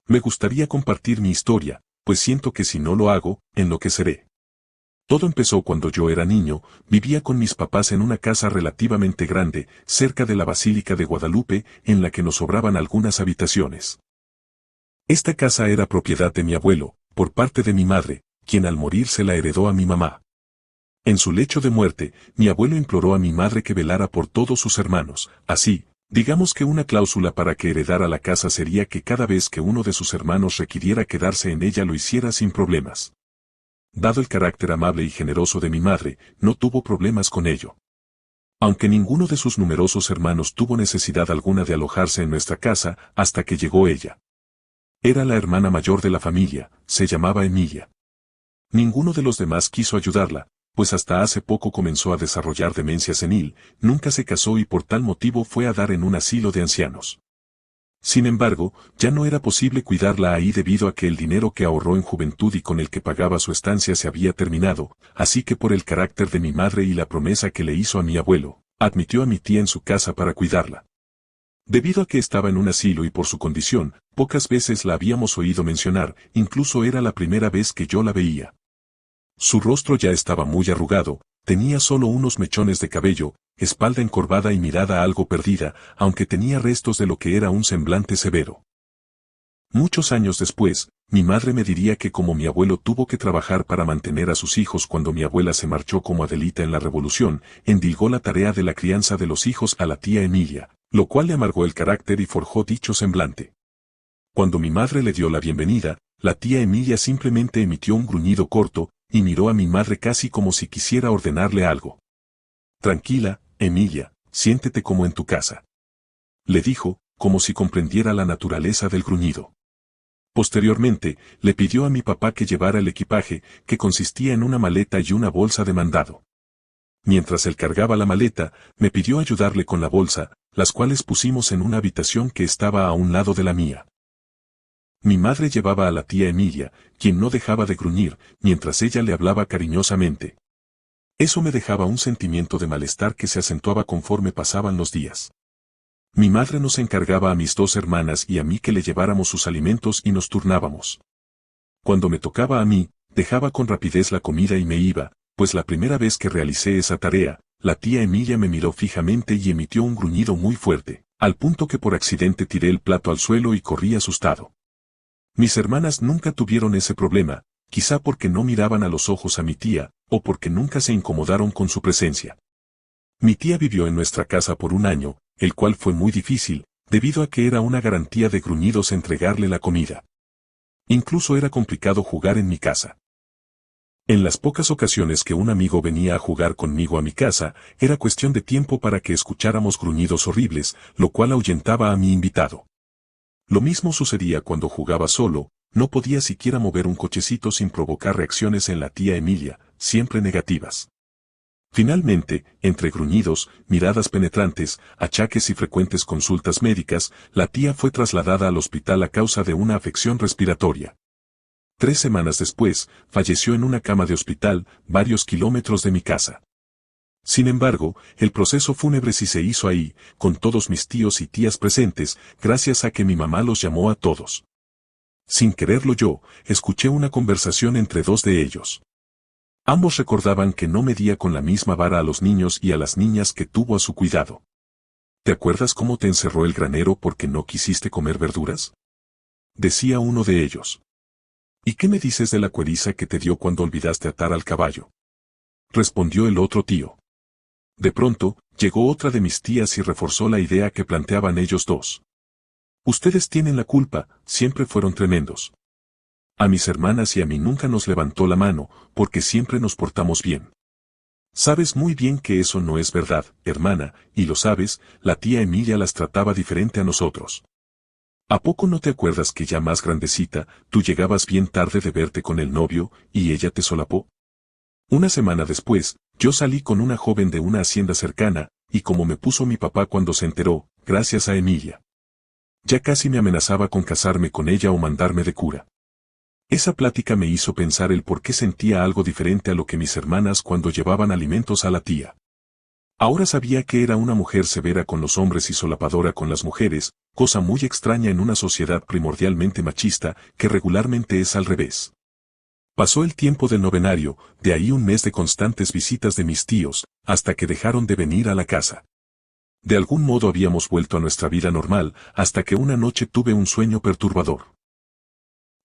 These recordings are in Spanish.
Me gustaría compartir mi historia, pues siento que si no lo hago, enloqueceré. Todo empezó cuando yo era niño, vivía con mis papás en una casa relativamente grande, cerca de la Basílica de Guadalupe, en la que nos sobraban algunas habitaciones. Esta casa era propiedad de mi abuelo, por parte de mi madre, quien al morir se la heredó a mi mamá. En su lecho de muerte, mi abuelo imploró a mi madre que velara por todos sus hermanos, así, digamos que una cláusula para que heredara la casa sería que cada vez que uno de sus hermanos requiriera quedarse en ella lo hiciera sin problemas. Dado el carácter amable y generoso de mi madre, no tuvo problemas con ello. Aunque ninguno de sus numerosos hermanos tuvo necesidad alguna de alojarse en nuestra casa hasta que llegó ella. Era la hermana mayor de la familia, se llamaba Emilia. Ninguno de los demás quiso ayudarla, pues hasta hace poco comenzó a desarrollar demencia senil, nunca se casó y por tal motivo fue a dar en un asilo de ancianos. Sin embargo, ya no era posible cuidarla ahí debido a que el dinero que ahorró en juventud y con el que pagaba su estancia se había terminado, así que por el carácter de mi madre y la promesa que le hizo a mi abuelo, admitió a mi tía en su casa para cuidarla. Debido a que estaba en un asilo y por su condición, pocas veces la habíamos oído mencionar, incluso era la primera vez que yo la veía. Su rostro ya estaba muy arrugado, tenía solo unos mechones de cabello, espalda encorvada y mirada algo perdida, aunque tenía restos de lo que era un semblante severo. Muchos años después, mi madre me diría que como mi abuelo tuvo que trabajar para mantener a sus hijos cuando mi abuela se marchó como Adelita en la Revolución, endilgó la tarea de la crianza de los hijos a la tía Emilia, lo cual le amargó el carácter y forjó dicho semblante. Cuando mi madre le dio la bienvenida, la tía Emilia simplemente emitió un gruñido corto, y miró a mi madre casi como si quisiera ordenarle algo. Tranquila, Emilia, siéntete como en tu casa. Le dijo, como si comprendiera la naturaleza del gruñido. Posteriormente, le pidió a mi papá que llevara el equipaje, que consistía en una maleta y una bolsa de mandado. Mientras él cargaba la maleta, me pidió ayudarle con la bolsa, las cuales pusimos en una habitación que estaba a un lado de la mía. Mi madre llevaba a la tía Emilia, quien no dejaba de gruñir, mientras ella le hablaba cariñosamente. Eso me dejaba un sentimiento de malestar que se acentuaba conforme pasaban los días. Mi madre nos encargaba a mis dos hermanas y a mí que le lleváramos sus alimentos y nos turnábamos. Cuando me tocaba a mí, dejaba con rapidez la comida y me iba, pues la primera vez que realicé esa tarea, la tía Emilia me miró fijamente y emitió un gruñido muy fuerte, al punto que por accidente tiré el plato al suelo y corrí asustado. Mis hermanas nunca tuvieron ese problema, quizá porque no miraban a los ojos a mi tía, o porque nunca se incomodaron con su presencia. Mi tía vivió en nuestra casa por un año, el cual fue muy difícil, debido a que era una garantía de gruñidos entregarle la comida. Incluso era complicado jugar en mi casa. En las pocas ocasiones que un amigo venía a jugar conmigo a mi casa, era cuestión de tiempo para que escucháramos gruñidos horribles, lo cual ahuyentaba a mi invitado. Lo mismo sucedía cuando jugaba solo, no podía siquiera mover un cochecito sin provocar reacciones en la tía Emilia, siempre negativas. Finalmente, entre gruñidos, miradas penetrantes, achaques y frecuentes consultas médicas, la tía fue trasladada al hospital a causa de una afección respiratoria. 3 semanas después, falleció en una cama de hospital, varios kilómetros de mi casa. Sin embargo, el proceso fúnebre sí se hizo ahí, con todos mis tíos y tías presentes, gracias a que mi mamá los llamó a todos. Sin quererlo yo, escuché una conversación entre dos de ellos. Ambos recordaban que no medía con la misma vara a los niños y a las niñas que tuvo a su cuidado. ¿Te acuerdas cómo te encerró el granero porque no quisiste comer verduras? Decía uno de ellos. ¿Y qué me dices de la cueriza que te dio cuando olvidaste atar al caballo? Respondió el otro tío. De pronto, llegó otra de mis tías y reforzó la idea que planteaban ellos dos. Ustedes tienen la culpa, siempre fueron tremendos. A mis hermanas y a mí nunca nos levantó la mano, porque siempre nos portamos bien. Sabes muy bien que eso no es verdad, hermana, y lo sabes, la tía Emilia las trataba diferente a nosotros. ¿A poco no te acuerdas que ya más grandecita, tú llegabas bien tarde de verte con el novio, y ella te solapó? Una semana después, yo salí con una joven de una hacienda cercana, y como me puso mi papá cuando se enteró, gracias a Emilia. Ya casi me amenazaba con casarme con ella o mandarme de cura. Esa plática me hizo pensar el por qué sentía algo diferente a lo que mis hermanas cuando llevaban alimentos a la tía. Ahora sabía que era una mujer severa con los hombres y solapadora con las mujeres, cosa muy extraña en una sociedad primordialmente machista que regularmente es al revés. Pasó el tiempo del novenario, de ahí un mes de constantes visitas de mis tíos, hasta que dejaron de venir a la casa. De algún modo habíamos vuelto a nuestra vida normal, hasta que una noche tuve un sueño perturbador.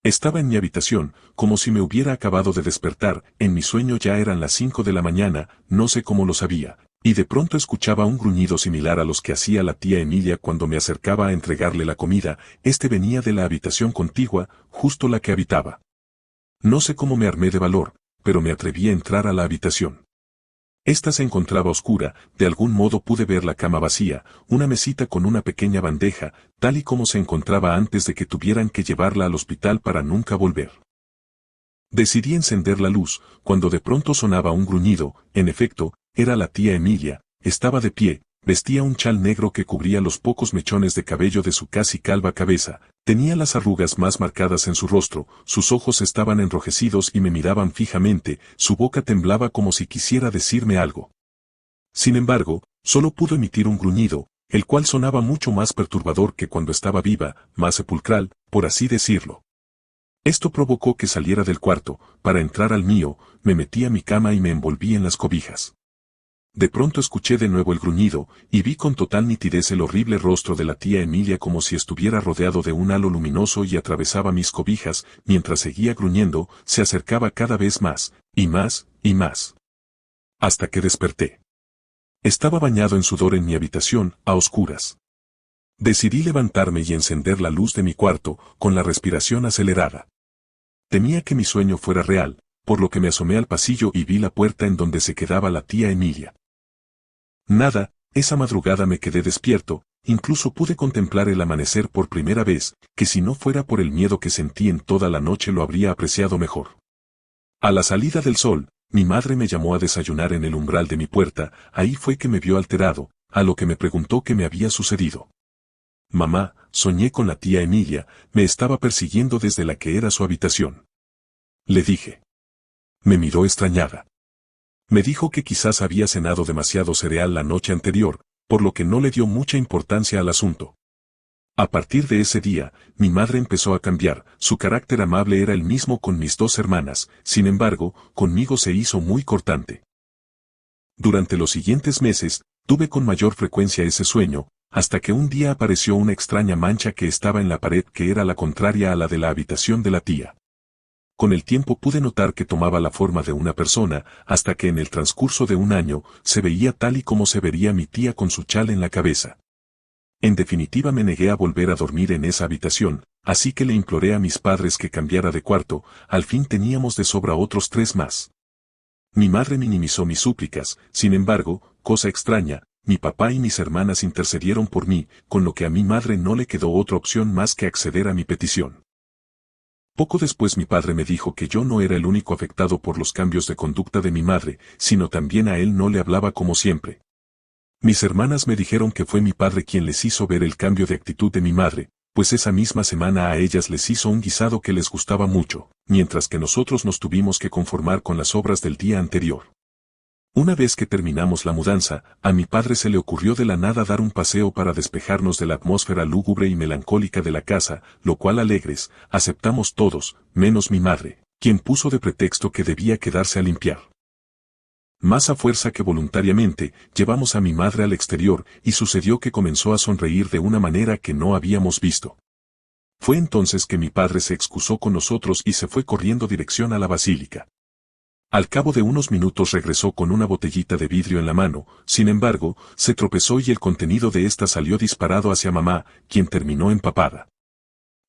Estaba en mi habitación, como si me hubiera acabado de despertar, en mi sueño ya eran las 5 de la mañana, no sé cómo lo sabía, y de pronto escuchaba un gruñido similar a los que hacía la tía Emilia cuando me acercaba a entregarle la comida. Este venía de la habitación contigua, justo la que habitaba. No sé cómo me armé de valor, pero me atreví a entrar a la habitación. Esta se encontraba oscura, de algún modo pude ver la cama vacía, una mesita con una pequeña bandeja, tal y como se encontraba antes de que tuvieran que llevarla al hospital para nunca volver. Decidí encender la luz, cuando de pronto sonaba un gruñido. En efecto, era la tía Emilia, estaba de pie, vestía un chal negro que cubría los pocos mechones de cabello de su casi calva cabeza, tenía las arrugas más marcadas en su rostro, sus ojos estaban enrojecidos y me miraban fijamente, su boca temblaba como si quisiera decirme algo. Sin embargo, solo pudo emitir un gruñido, el cual sonaba mucho más perturbador que cuando estaba viva, más sepulcral, por así decirlo. Esto provocó que saliera del cuarto. Para entrar al mío, me metí a mi cama y me envolví en las cobijas. De pronto escuché de nuevo el gruñido, y vi con total nitidez el horrible rostro de la tía Emilia como si estuviera rodeado de un halo luminoso y atravesaba mis cobijas. Mientras seguía gruñendo, se acercaba cada vez más, y más, y más. Hasta que desperté. Estaba bañado en sudor en mi habitación, a oscuras. Decidí levantarme y encender la luz de mi cuarto, con la respiración acelerada. Temía que mi sueño fuera real, por lo que me asomé al pasillo y vi la puerta en donde se quedaba la tía Emilia. Nada, esa madrugada me quedé despierto, incluso pude contemplar el amanecer por primera vez, que si no fuera por el miedo que sentí en toda la noche lo habría apreciado mejor. A la salida del sol, mi madre me llamó a desayunar en el umbral de mi puerta. Ahí fue que me vio alterado, a lo que me preguntó qué me había sucedido. Mamá, soñé con la tía Emilia, me estaba persiguiendo desde la que era su habitación. Le dije. Me miró extrañada. Me dijo que quizás había cenado demasiado cereal la noche anterior, por lo que no le dio mucha importancia al asunto. A partir de ese día, mi madre empezó a cambiar, su carácter amable era el mismo con mis dos hermanas, sin embargo, conmigo se hizo muy cortante. Durante los siguientes meses, tuve con mayor frecuencia ese sueño, hasta que un día apareció una extraña mancha que estaba en la pared que era la contraria a la de la habitación de la tía. Con el tiempo pude notar que tomaba la forma de una persona, hasta que en el transcurso de un año, se veía tal y como se vería mi tía con su chal en la cabeza. En definitiva me negué a volver a dormir en esa habitación, así que le imploré a mis padres que cambiara de cuarto. Al fin teníamos de sobra otros 3 más. Mi madre minimizó mis súplicas, sin embargo, cosa extraña, mi papá y mis hermanas intercedieron por mí, con lo que a mi madre no le quedó otra opción más que acceder a mi petición. Poco después mi padre me dijo que yo no era el único afectado por los cambios de conducta de mi madre, sino también a él no le hablaba como siempre. Mis hermanas me dijeron que fue mi padre quien les hizo ver el cambio de actitud de mi madre, pues esa misma semana a ellas les hizo un guisado que les gustaba mucho, mientras que nosotros nos tuvimos que conformar con las obras del día anterior. Una vez que terminamos la mudanza, a mi padre se le ocurrió de la nada dar un paseo para despejarnos de la atmósfera lúgubre y melancólica de la casa, lo cual alegres, aceptamos todos, menos mi madre, quien puso de pretexto que debía quedarse a limpiar. Más a fuerza que voluntariamente, llevamos a mi madre al exterior, y sucedió que comenzó a sonreír de una manera que no habíamos visto. Fue entonces que mi padre se excusó con nosotros y se fue corriendo dirección a la basílica. Al cabo de unos minutos regresó con una botellita de vidrio en la mano, sin embargo, se tropezó y el contenido de ésta salió disparado hacia mamá, quien terminó empapada.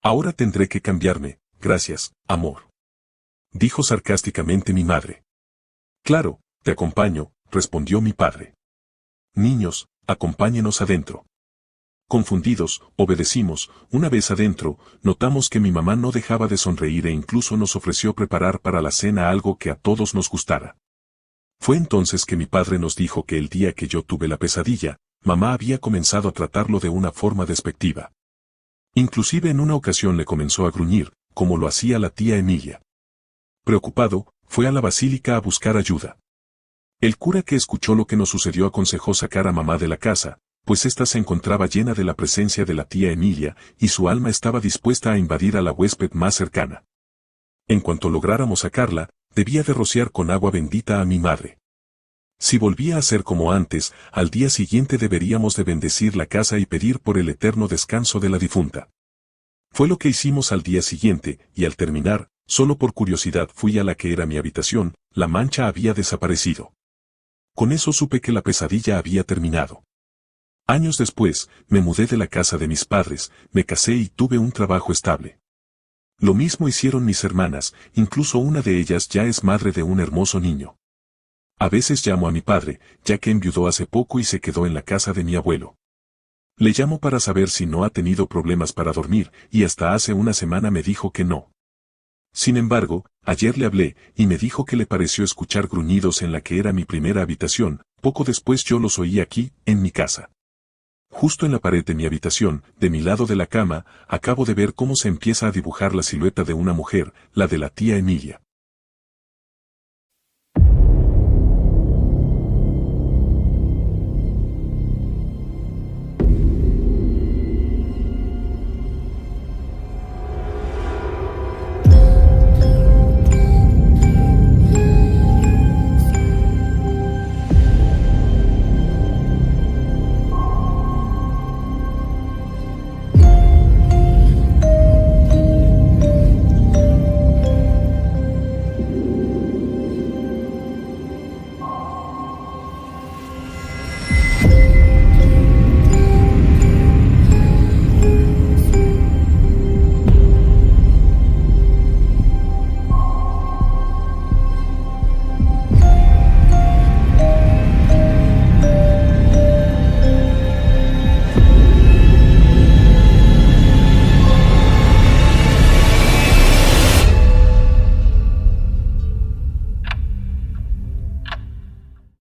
Ahora tendré que cambiarme, gracias, amor. Dijo sarcásticamente mi madre. Claro, te acompaño, respondió mi padre. Niños, acompáñenos adentro. Confundidos, obedecimos. Una vez adentro, notamos que mi mamá no dejaba de sonreír e incluso nos ofreció preparar para la cena algo que a todos nos gustara. Fue entonces que mi padre nos dijo que el día que yo tuve la pesadilla, mamá había comenzado a tratarlo de una forma despectiva. Inclusive en una ocasión le comenzó a gruñir, como lo hacía la tía Emilia. Preocupado, fue a la basílica a buscar ayuda. El cura que escuchó lo que nos sucedió aconsejó sacar a mamá de la casa, pues ésta se encontraba llena de la presencia de la tía Emilia, y su alma estaba dispuesta a invadir a la huésped más cercana. En cuanto lográramos sacarla, debía de rociar con agua bendita a mi madre. Si volvía a ser como antes, al día siguiente deberíamos de bendecir la casa y pedir por el eterno descanso de la difunta. Fue lo que hicimos al día siguiente, y al terminar, solo por curiosidad fui a la que era mi habitación, la mancha había desaparecido. Con eso supe que la pesadilla había terminado. Años después, me mudé de la casa de mis padres, me casé y tuve un trabajo estable. Lo mismo hicieron mis hermanas, incluso una de ellas ya es madre de un hermoso niño. A veces llamo a mi padre, ya que enviudó hace poco y se quedó en la casa de mi abuelo. Le llamo para saber si no ha tenido problemas para dormir, y hasta hace una semana me dijo que no. Sin embargo, ayer le hablé, y me dijo que le pareció escuchar gruñidos en la que era mi primera habitación, poco después yo los oí aquí, en mi casa. Justo en la pared de mi habitación, de mi lado de la cama, acabo de ver cómo se empieza a dibujar la silueta de una mujer, la de la tía Emilia.